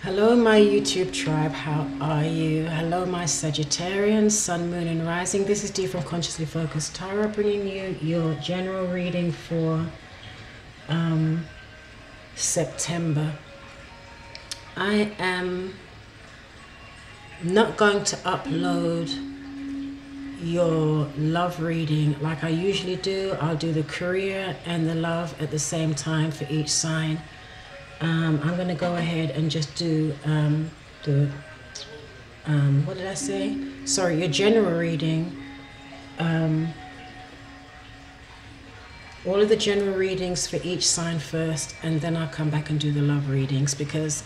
Hello my YouTube tribe, how are you? Hello my Sagittarians, Sun, Moon and Rising. This is Dee from Consciously Focused Tarot, bringing you your general reading for September. I am not going to upload your love reading like I usually do. I'll do the career and the love at the same time for each sign. I'm going to go ahead and just do what did I say? Sorry, your general reading. All of the general readings for each sign first, and then I'll come back and do the love readings, because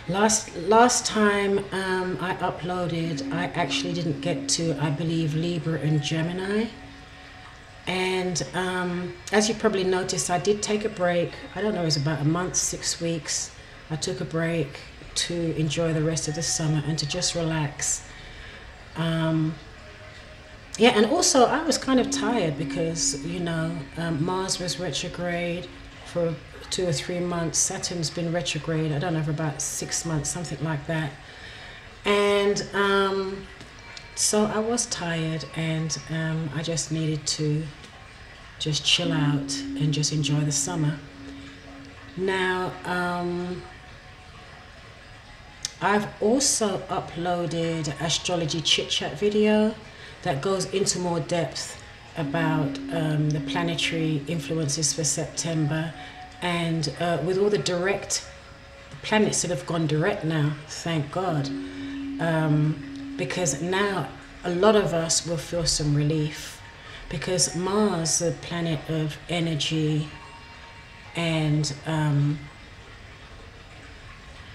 last time I uploaded, I actually didn't get to, I believe, Libra and Gemini. And as you probably noticed, I did take a break. I don't know, it was about a month, 6 weeks. I took a break to enjoy the rest of the summer and to just relax. Yeah, and also I was kind of tired because, you know, Mars was retrograde for 2 or 3 months. Saturn's been retrograde, I don't know, for about 6 months, something like that. And so I was tired, and I just needed to just chill out and just enjoy the summer. Now, I've also uploaded an astrology chit-chat video that goes into more depth about the planetary influences for September, and with all the planets that have gone direct now, thank God. Because now a lot of us will feel some relief, because Mars, the planet of energy and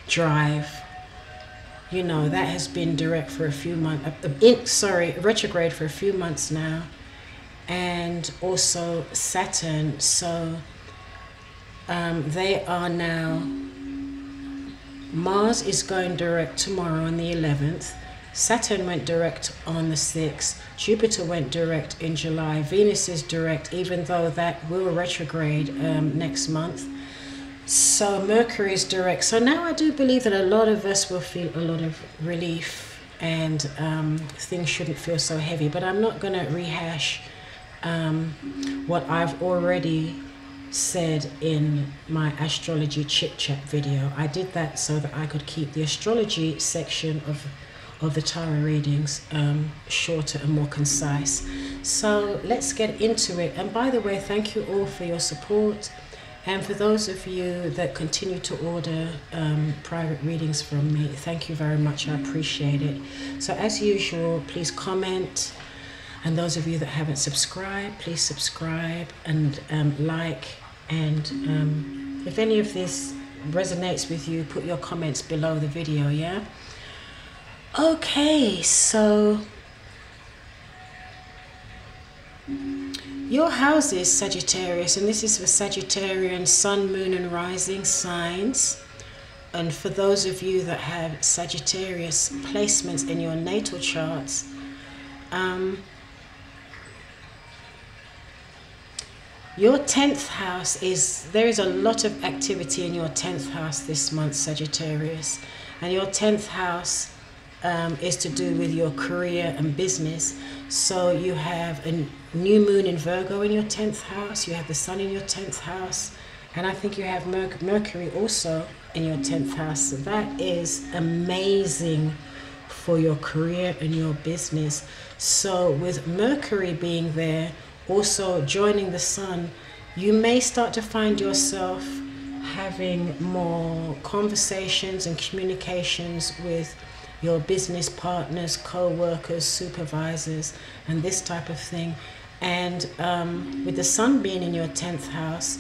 drive, you know, that has been direct for a few months, retrograde for a few months now. And also Saturn, so they are now, Mars is going direct tomorrow on the 11th. Saturn went direct on the 6th. Jupiter went direct in July. Venus is direct, even though that will retrograde next month. So Mercury is direct. So now I do believe that a lot of us will feel a lot of relief, and things shouldn't feel so heavy. But I'm not going to rehash what I've already said in my astrology chit-chat video. I did that so that I could keep the astrology section of the tarot readings shorter and more concise. So let's get into it. And by the way, thank you all for your support, and for those of you that continue to order private readings from me, thank you very much. I appreciate it. So as usual, please comment, and those of you that haven't subscribed, please subscribe and like, and if any of this resonates with you, put your comments below the video. Yeah. Okay, so your houses, Sagittarius, and this is for Sagittarian Sun, Moon and Rising signs. And for those of you that have Sagittarius placements in your natal charts, your 10th house there is a lot of activity in your 10th house this month, Sagittarius. And your 10th house is to do with your career and business. So you have a new moon in Virgo in your 10th house, you have the sun in your 10th house, and I think you have Mercury also in your 10th house. So that is amazing for your career and your business. So with Mercury being there, also joining the sun, you may start to find yourself having more conversations and communications with your business partners, co-workers, supervisors, and this type of thing. And with the sun being in your 10th house,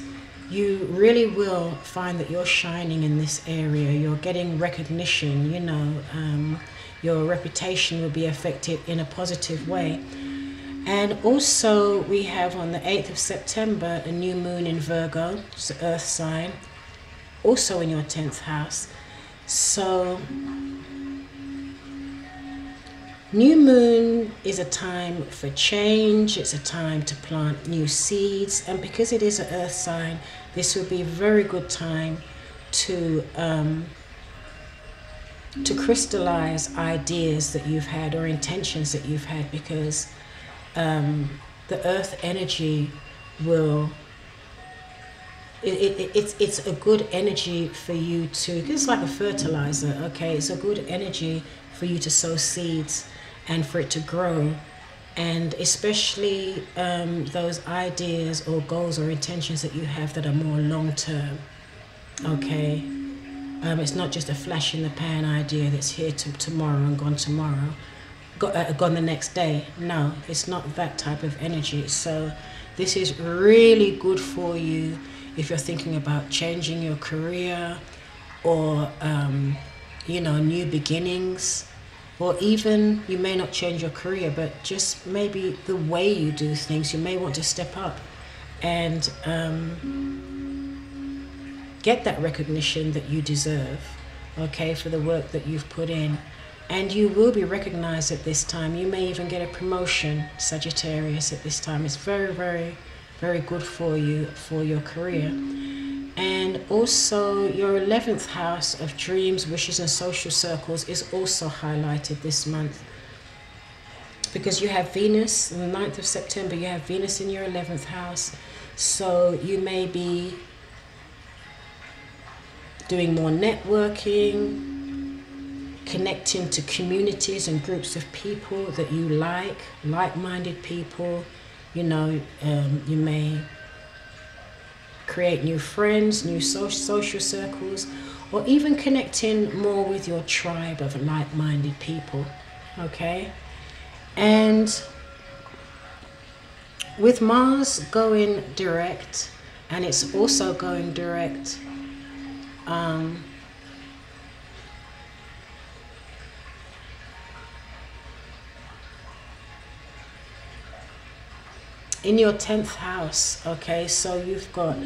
you really will find that you're shining in this area. You're getting recognition, you know, your reputation will be affected in a positive way. And also we have on the 8th of September, a new moon in Virgo, it's the earth sign, also in your 10th house. So new moon is a time for change. It's a time to plant new seeds, and because it is an earth sign, this will be a very good time to to crystallize ideas that you've had or intentions that you've had, because the earth energy will, it's a good energy for you to, it's like a fertilizer, okay? It's a good energy for you to sow seeds and for it to grow. And especially those ideas or goals or intentions that you have that are more long-term, okay? It's not just a flash in the pan idea that's here tomorrow and gone tomorrow, gone the next day. No, it's not that type of energy. So this is really good for you if you're thinking about changing your career, or you know, new beginnings, or even you may not change your career, but just maybe the way you do things. You may want to step up and get that recognition that you deserve, okay, for the work that you've put in. And you will be recognized at this time. You may even get a promotion, Sagittarius, at this time. It's very, very, very good for you, for your career. And also your 11th house of dreams, wishes and social circles is also highlighted this month, because you have Venus on the 9th of September. You have Venus in your 11th house. So you may be doing more networking, connecting to communities and groups of people that you like-minded people. You know, you may create new friends, new social circles, or even connecting more with your tribe of like-minded people, okay? And with Mars going direct, and it's also going direct in your 10th house, okay? So you've got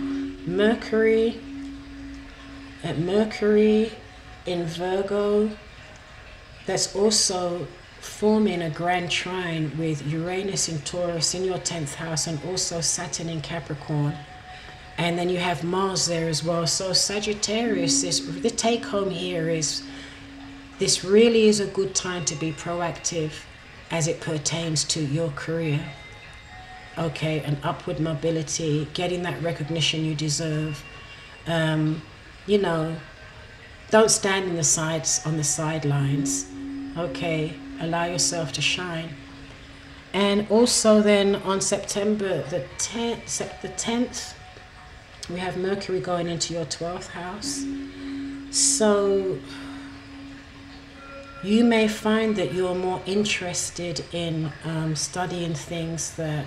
Mercury in Virgo, that's also forming a grand trine with Uranus in Taurus in your 10th house, and also Saturn in Capricorn. And then you have Mars there as well. So Sagittarius, the take home here is, this really is a good time to be proactive as it pertains to your career. Okay, and upward mobility, getting that recognition you deserve. You know, don't stand in the sides, on the sidelines. Okay, allow yourself to shine. And also then on September the 10th, we have Mercury going into your 12th house. So you may find that you're more interested in studying things that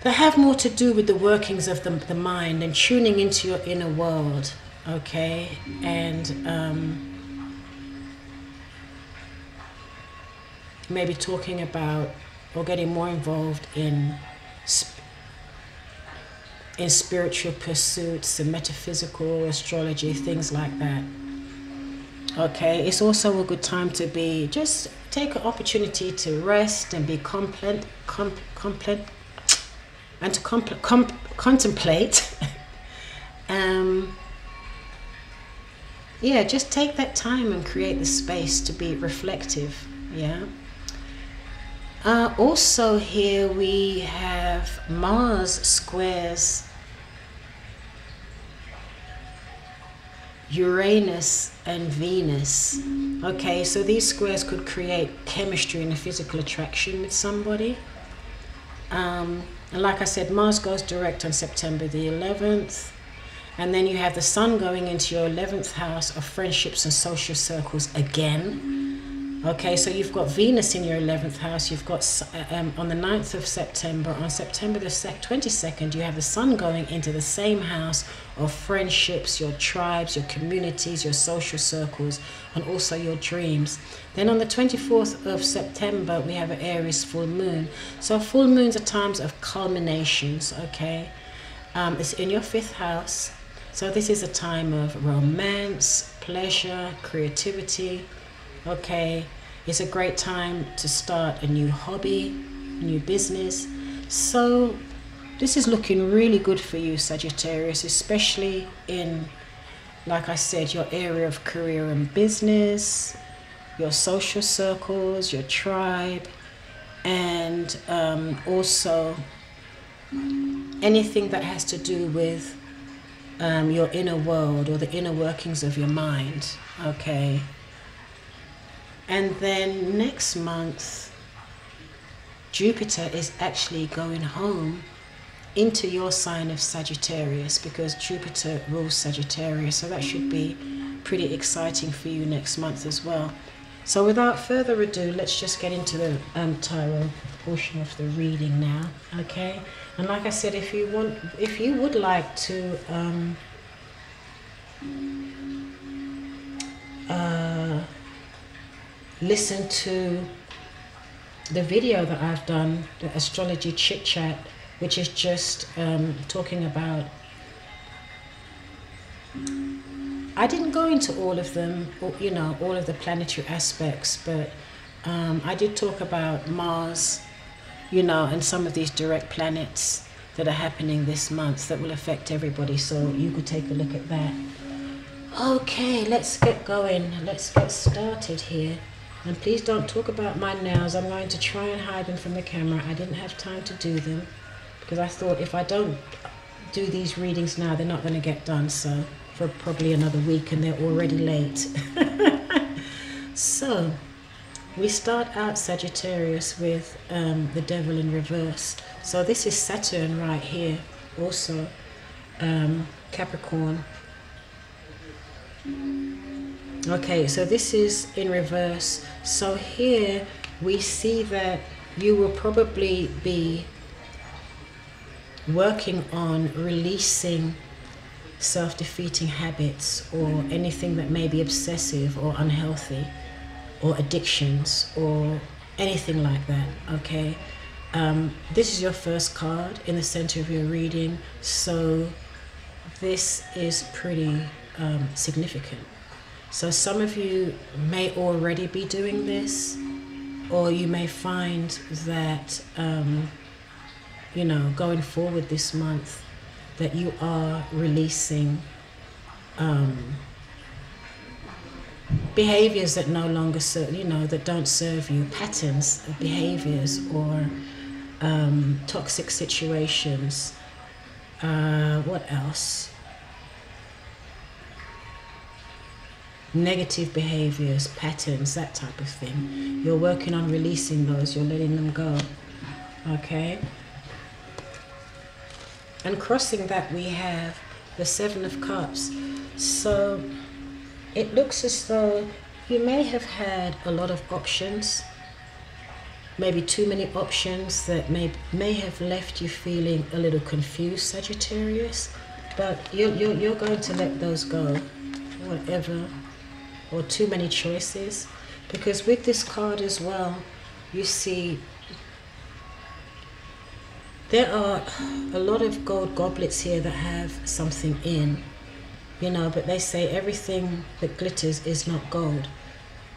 have more to do with the workings of the mind and tuning into your inner world, okay? And maybe talking about or getting more involved in spiritual pursuits and metaphysical astrology, things like that. Okay, it's also a good time to be, just take an opportunity to rest and be contemplate. Yeah, just take that time and create the space to be reflective. Yeah. Also here we have Mars squares Uranus and Venus. Okay, so these squares could create chemistry and a physical attraction with somebody. And like I said, Mars goes direct on September the 11th. And then you have the Sun going into your 11th house of friendships and social circles again. Okay, so you've got Venus in your 11th house. You've got on the 9th of September, on September the 22nd, you have the Sun going into the same house of friendships, your tribes, your communities, your social circles, and also your dreams. Then on the 24th of September, we have an Aries full moon. So full moons are times of culminations, okay? It's in your 5th house. So this is a time of romance, pleasure, creativity. Okay, it's a great time to start a new hobby, a new business. So this is looking really good for you, Sagittarius, especially in like I said, your area of career and business, your social circles, your tribe, and also anything that has to do with your inner world or the inner workings of your mind. Okay. And then next month, Jupiter is actually going home into your sign of Sagittarius, because Jupiter rules Sagittarius. So that should be pretty exciting for you next month as well. So without further ado, let's just get into the tarot portion of the reading now. Okay. And like I said, if you would like to listen to the video that I've done, the Astrology Chit Chat, which is just talking about, I didn't go into all of them, you know, all of the planetary aspects, but I did talk about Mars, you know, and some of these direct planets that are happening this month that will affect everybody. So you could take a look at that. Okay, let's get going. Let's get started here. And please don't talk about my nails. I'm going to try and hide them from the camera. I didn't have time to do them because I thought if I don't do these readings now, they're not going to get done. So for probably another week, and they're already late. So we start out, Sagittarius, with the Devil in reverse. So this is Saturn right here, also Capricorn. Okay, so this is in reverse. So here we see that you will probably be working on releasing self-defeating habits or anything that may be obsessive or unhealthy, or addictions or anything like that. Okay, this is your first card in the center of your reading, so this is pretty significant. So some of you may already be doing this, or you may find that you know, going forward this month, that you are releasing behaviors that no longer serve, you know, that don't serve you, patterns of behaviors, or toxic situations. What else? Negative behaviors, patterns, that type of thing. You're working on releasing those, you're letting them go. Okay? And crossing that, we have the Seven of Cups. So it looks as though you may have had a lot of options, maybe too many options that may have left you feeling a little confused, Sagittarius. But you're going to let those go, whatever, or too many choices. Because with this card as well, you see there are a lot of gold goblets here that have something in, you know, but they say everything that glitters is not gold.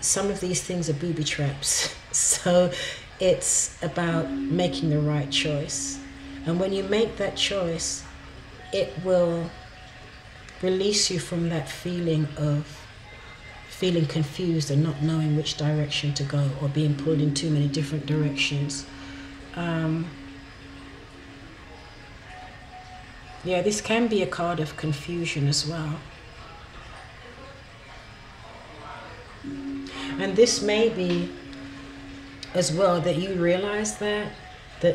Some of these things are booby traps. So it's about making the right choice. And when you make that choice, it will release you from that feeling of feeling confused and not knowing which direction to go, or being pulled in too many different directions. Yeah, this can be a card of confusion as well. And this may be as well that you realize that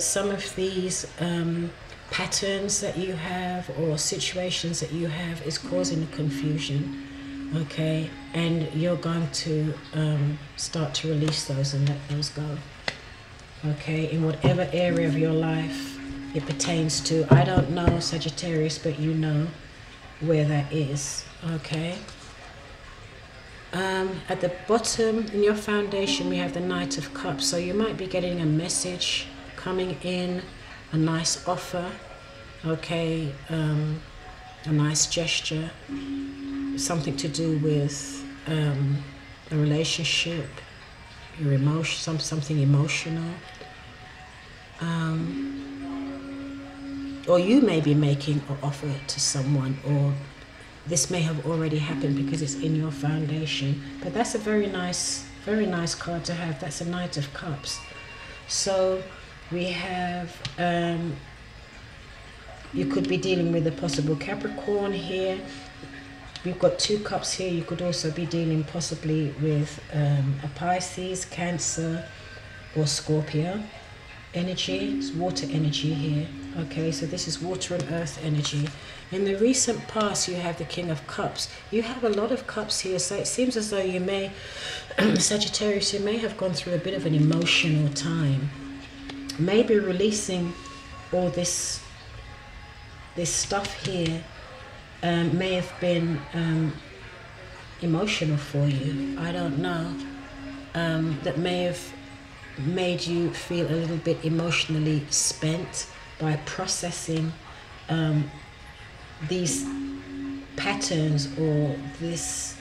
some of these patterns that you have, or situations that you have, is causing confusion. Okay, and you're going to start to release those and let those go. Okay, in whatever area of your life it pertains to. I don't know, Sagittarius, but you know where that is. Okay. At the bottom in your foundation, we have the Knight of Cups. So you might be getting a message coming in, a nice offer. Okay, a nice gesture, something to do with a relationship, your emotion, something emotional. Or you may be making an offer to someone, or this may have already happened because it's in your foundation. But that's a very nice card to have. That's a Knight of Cups. So we have, you could be dealing with a possible Capricorn here. We've got 2 cups here. You could also be dealing possibly with a Pisces, Cancer, or Scorpio energy. It's water energy here. Okay, so this is water and earth energy. In the recent past, you have the King of Cups. You have a lot of cups here, so it seems as though you may, Sagittarius, you may have gone through a bit of an emotional time. Maybe releasing all this stuff here may have been emotional for you. I don't know. That may have made you feel a little bit emotionally spent by processing these patterns or this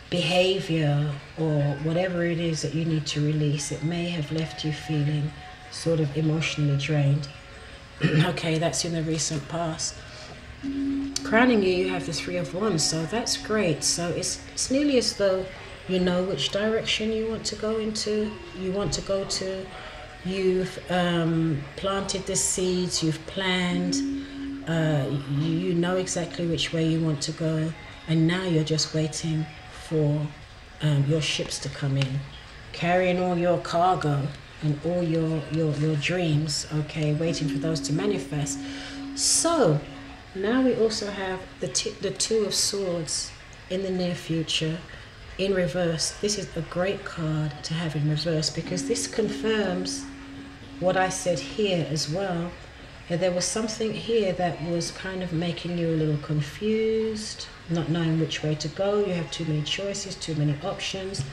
behavior or whatever it is that you need to release. It may have left you feeling sort of emotionally drained. Okay, that's in the recent past. Crowning you, you have the 3 of Wands, so that's great. So it's nearly as though you know which direction you want to go into. You want to go to. You've planted the seeds. You've planned. You know exactly which way you want to go, and now you're just waiting for your ships to come in, carrying all your cargo and all your dreams. Okay, waiting for those to manifest. So now we also have the 2 of Swords in the near future in reverse. This is a great card to have in reverse because this confirms what I said here as well. There was something here that was kind of making you a little confused, not knowing which way to go. You have too many choices, too many options,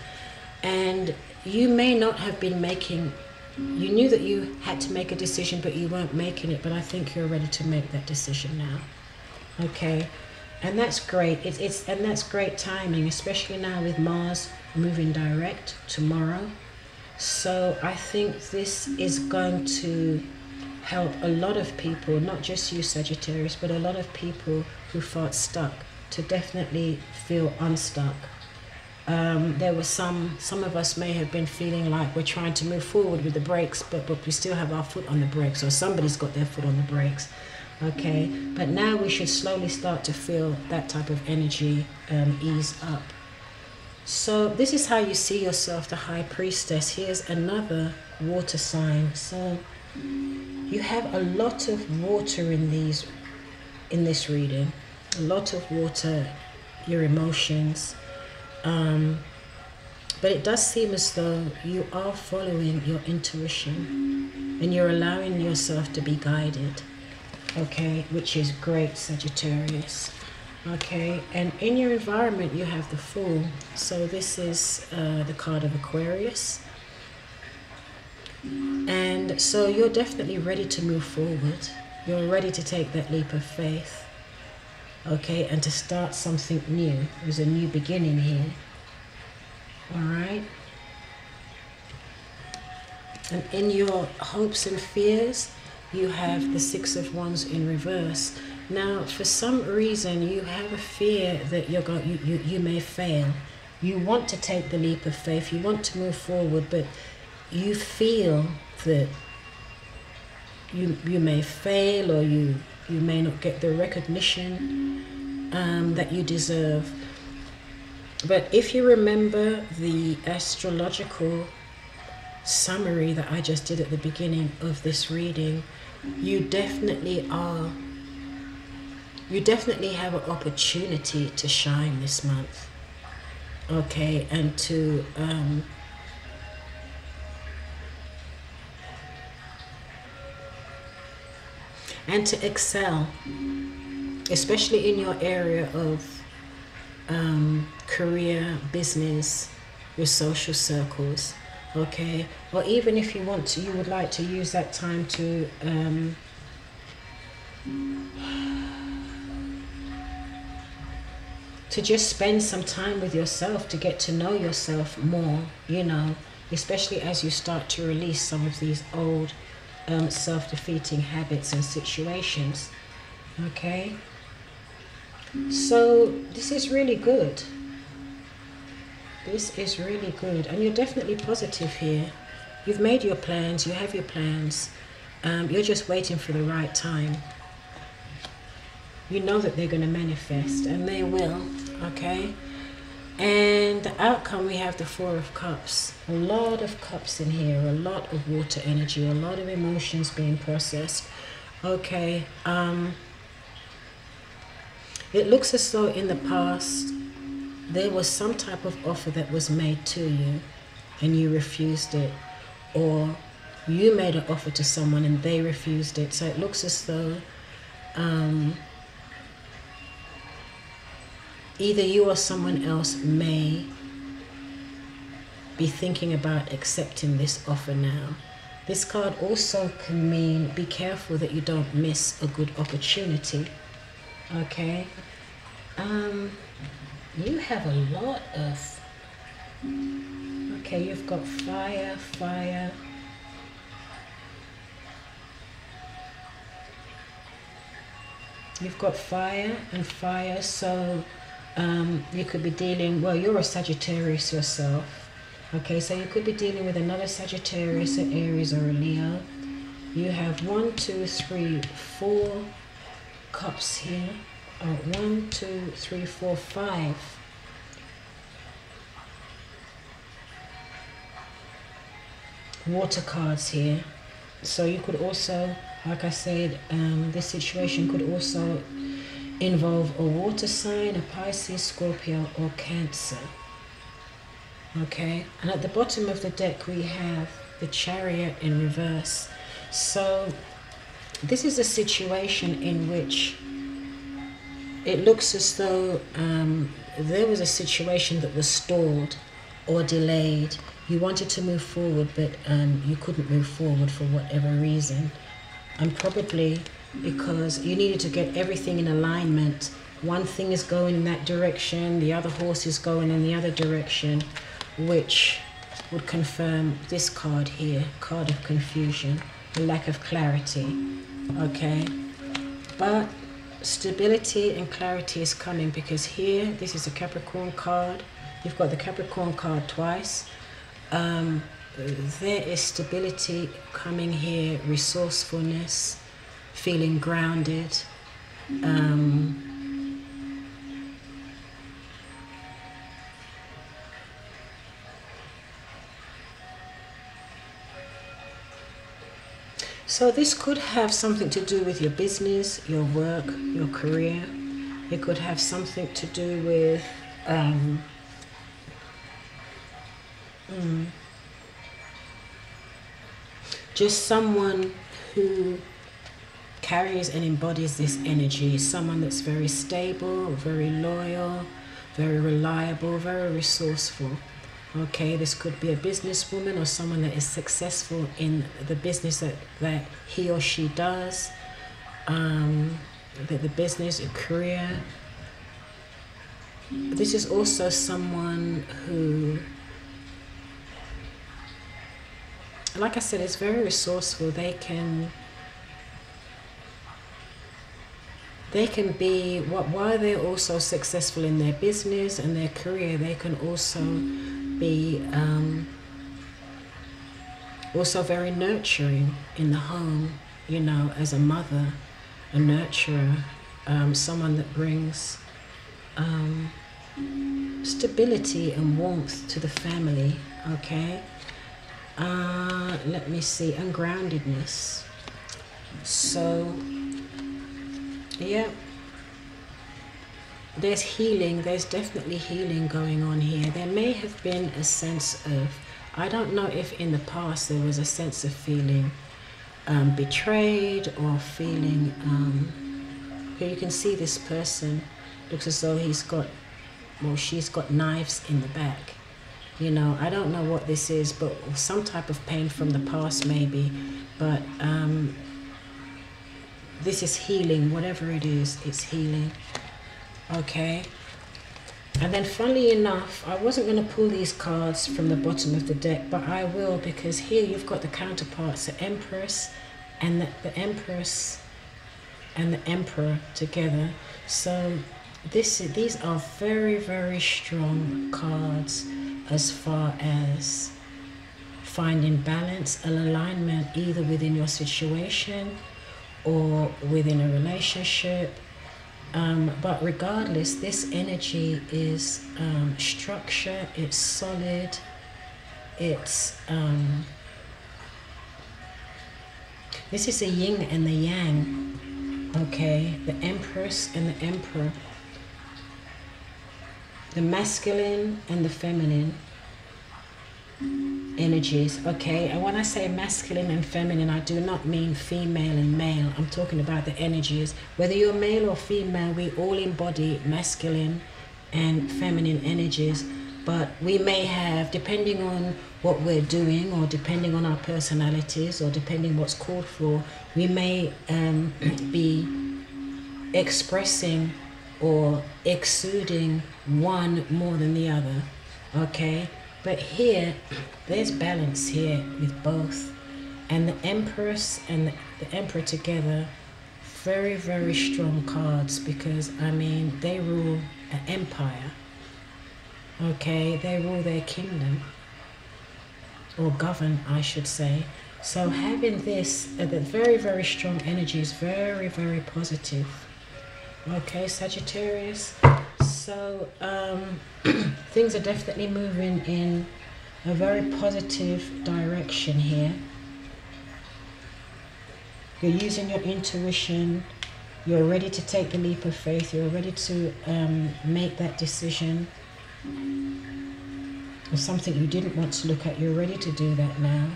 and you may not have been making, you knew that you had to make a decision, but you weren't making it. But I think you're ready to make that decision now. Okay, and that's great. And that's great timing, especially now with Mars moving direct tomorrow. So I think this is going to help a lot of people, not just you Sagittarius, but a lot of people who felt stuck to definitely feel unstuck. There were some of us may have been feeling like we're trying to move forward with the brakes, but we still have our foot on the brakes, or somebody's got their foot on the brakes. Okay, but now we should slowly start to feel that type of energy ease up. So this is how you see yourself, the High Priestess. Here's another water sign. So you have a lot of water in this reading, a lot of water, your emotions, but it does seem as though you are following your intuition and you're allowing yourself to be guided. Okay, which is great, Sagittarius. Okay, and in your environment you have the Fool. So this is the card of Aquarius. And so you're definitely ready to move forward. You're ready to take that leap of faith. Okay, and to start something new. There's a new beginning here. All right. And in your hopes and fears, you have the 6 of Wands in reverse. Now, for some reason, you have a fear that you may fail. You want to take the leap of faith. You want to move forward, but you feel that you may fail, or you may not get the recognition that you deserve. But if you remember the astrological summary that I just did at the beginning of this reading, you definitely have an opportunity to shine this month. Okay, and to excel, especially in your area of career, business, your social circles. Okay, or even if you would like to use that time to just spend some time with yourself, to get to know yourself more, you know, especially as you start to release some of these old self-defeating habits and situations. Okay, So this is really good. This is really good, and you're definitely positive here. You've made your plans, you have your plans. You're just waiting for the right time. You know that they're going to manifest, and they will, okay? And the outcome, we have the Four of Cups. A lot of cups in here, a lot of water energy, a lot of emotions being processed. Okay, it looks as though in the past there was some type of offer that was made to you and you refused it, or you made an offer to someone and they refused it. So it looks as though either you or someone else may be thinking about accepting this offer now. This card also can mean be careful that you don't miss a good opportunity. Okay. You have a lot of, okay, you've got fire, fire. You've got fire and fire, so you could be dealing, well, you're a Sagittarius yourself. Okay, so you could be dealing with another Sagittarius, an Aries, or a Leo. You have 1, 2, 3, 4 cups here. 1, 2, 3, 4, 5. Water cards here. So you could also, like I said, this situation could also involve a water sign, a Pisces, Scorpio, or Cancer. Okay, and at the bottom of the deck we have the Chariot in reverse. So this is a situation in which it looks as though there was a situation that was stalled or delayed. You wanted to move forward, but you couldn't move forward for whatever reason. And probably because you needed to get everything in alignment. One thing is going in that direction, the other horse is going in the other direction, which would confirm this card here, card of confusion, the lack of clarity. Okay, but stability and clarity is coming, because here, this is a Capricorn card. You've got the Capricorn card twice. There is stability coming here, resourcefulness, feeling grounded. So this could have something to do with your business, your work, your career. It could have something to do with just someone who carries and embodies this energy, someone that's very stable, very loyal, very reliable, very resourceful. Okay, this could be a businesswoman or someone that is successful in the business that he or she does, the business, a career. This is also someone who, like I said, is very resourceful. They can be, while they're also successful in their business and their career, they can also be also very nurturing in the home, you know, as a mother, a nurturer, someone that brings stability and warmth to the family. Okay, let me see, and groundedness. So yeah, there's healing, there's definitely healing going on here. There may have been a sense of, I don't know if in the past there was a sense of feeling betrayed or feeling, here you can see this person, looks as though he's got, well, she's got knives in the back. You know, I don't know what this is, but some type of pain from the past maybe, but this is healing, whatever it is, it's healing. Okay, and then funnily enough, I wasn't going to pull these cards from the bottom of the deck, but I will, because here you've got the counterparts, the Empress and the Empress and the Emperor together. So these are very, very strong cards as far as finding balance and alignment, either within your situation or within a relationship. But regardless, this energy is structure, it's solid, it's this is the yin and the yang, okay? The Empress and the Emperor, the masculine and the feminine energies, okay? And when I say masculine and feminine, I do not mean female and male. I'm talking about the energies. Whether you're male or female, we all embody masculine and feminine energies, but we may have, depending on what we're doing, or depending on our personalities, or depending what's called for, we may be expressing or exuding one more than the other, okay? But here, there's balance here with both. And the Empress and the Emperor together, very, very strong cards, because, I mean, they rule an empire. Okay, they rule their kingdom, or govern, I should say. So having this, the very, very strong energy is very, very positive. Okay, Sagittarius. So things are definitely moving in a very positive direction here. You're using your intuition. You're ready to take the leap of faith. You're ready to make that decision. Or something you didn't want to look at, you're ready to do that now.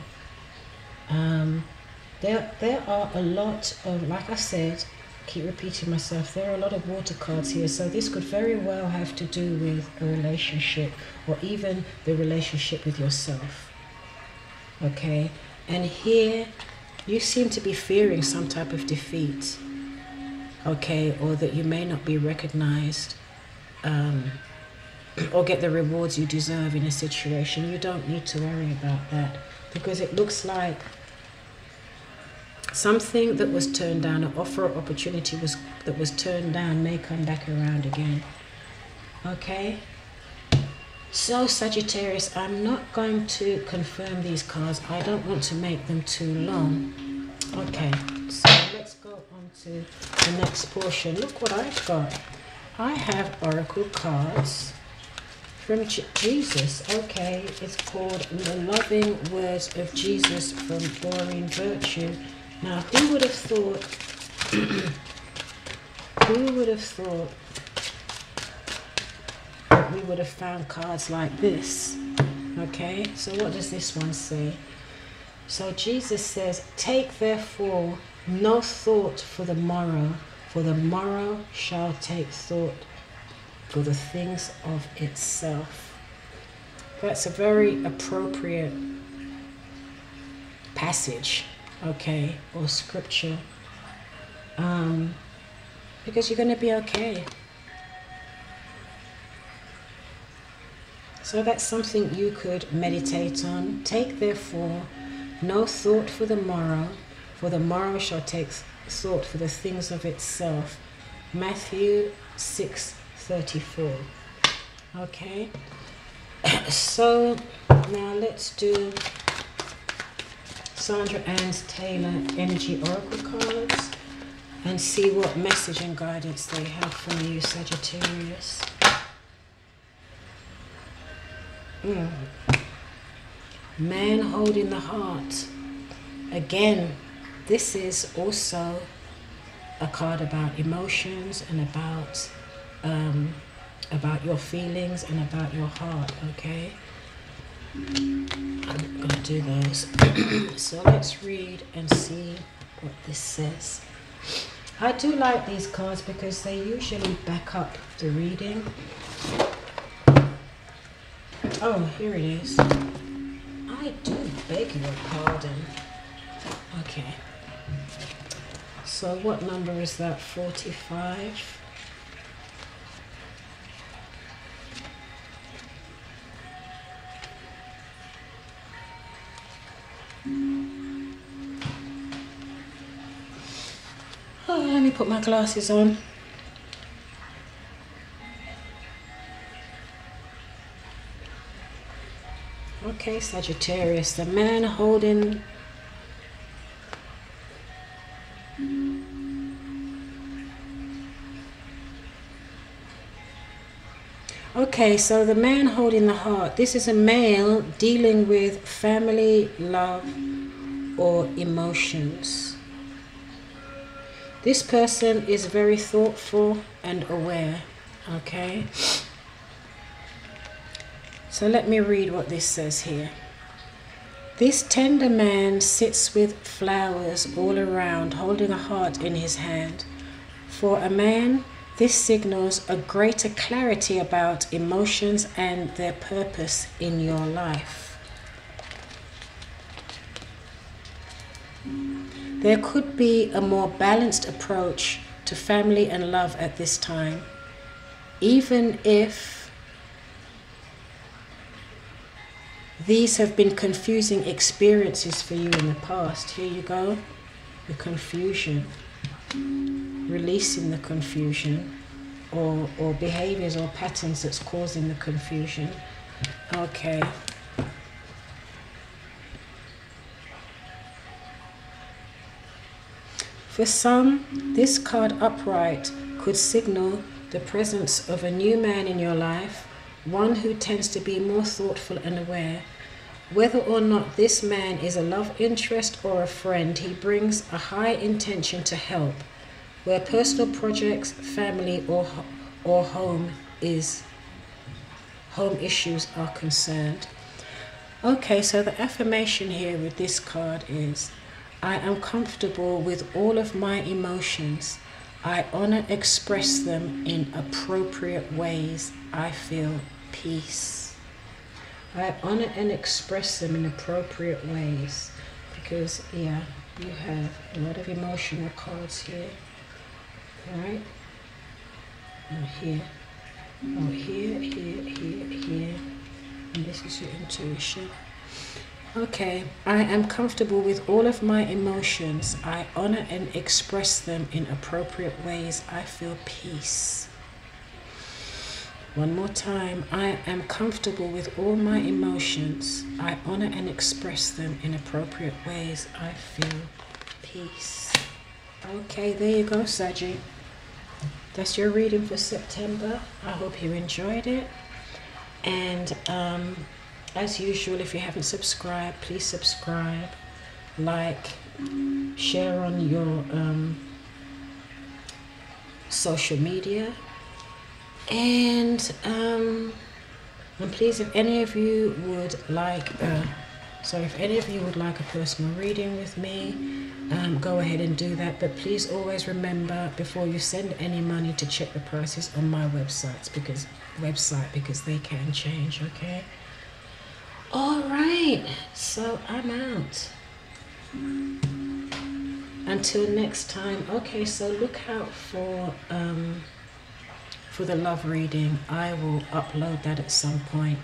There are a lot of, like I said, keep repeating myself, there are a lot of water cards here, so this could very well have to do with a relationship, or even the relationship with yourself. Okay, and here you seem to be fearing some type of defeat, okay, or that you may not be recognized or get the rewards you deserve in a situation. You don't need to worry about that, because it looks like something that was turned down, an offer or opportunity that was turned down, may come back around again. Okay, so Sagittarius, I'm not going to confirm these cards. I don't want to make them too long. Okay, so let's go on to the next portion. Look what I've got. I have oracle cards from Jesus. Okay, it's called The Loving Words of Jesus from Doreen Virtue. Now, who would have thought, who would have thought that we would have found cards like this? Okay, so what does this one say? So Jesus says, take therefore no thought for the morrow shall take thought for the things of itself. That's a very appropriate passage, okay, or scripture, because you're going to be okay. So that's something you could meditate on. Take therefore no thought for the morrow shall take thought for the things of itself. Matthew 6:34. Okay, so now let's do Sandra Ann's Taylor Energy Oracle cards and see what message and guidance they have for you, Sagittarius. Man holding the heart. Again, this is also a card about emotions and about your feelings and about your heart, okay? I'm going to do those. So let's read and see what this says. I do like these cards because they usually back up the reading. Oh, here it is. I do beg your pardon. Okay. So what number is that? 45? Oh, let me put my glasses on. Okay, Sagittarius, the man holding... Okay, so the man holding the heart, this is a male dealing with family, love, or emotions. This person is very thoughtful and aware, okay? So let me read what this says here. This tender man sits with flowers all around, holding a heart in his hand. For a man, this signals a greater clarity about emotions and their purpose in your life. There could be a more balanced approach to family and love at this time, even if these have been confusing experiences for you in the past. Here you go, the confusion. Releasing the confusion or behaviors or patterns that's causing the confusion. Okay. For some, this card upright could signal the presence of a new man in your life, one who tends to be more thoughtful and aware. Whether or not this man is a love interest or a friend, he brings a high intention to help, where personal projects, family, or home issues are concerned. Okay, so the affirmation here with this card is, I am comfortable with all of my emotions. I honor, express them in appropriate ways. I feel peace. I honor and express them in appropriate ways. Because, yeah, you have a lot of emotional cards here. Right? Oh, here. Oh, here. And this is your intuition. Okay. I am comfortable with all of my emotions. I honor and express them in appropriate ways. I feel peace. One more time. I am comfortable with all my emotions. I honor and express them in appropriate ways. I feel peace. Okay, there you go, Saggy. That's your reading for September. I hope you enjoyed it. And as usual, if you haven't subscribed, please subscribe, like, share on your social media. And please, if any of you would like a personal reading with me, go ahead and do that. But please always remember, before you send any money, to check the prices on my website because they can change. Okay. All right. So I'm out. Until next time. Okay. So look out for the love reading. I will upload that at some point.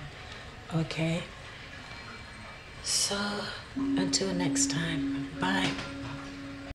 Okay. So until next time. Bye.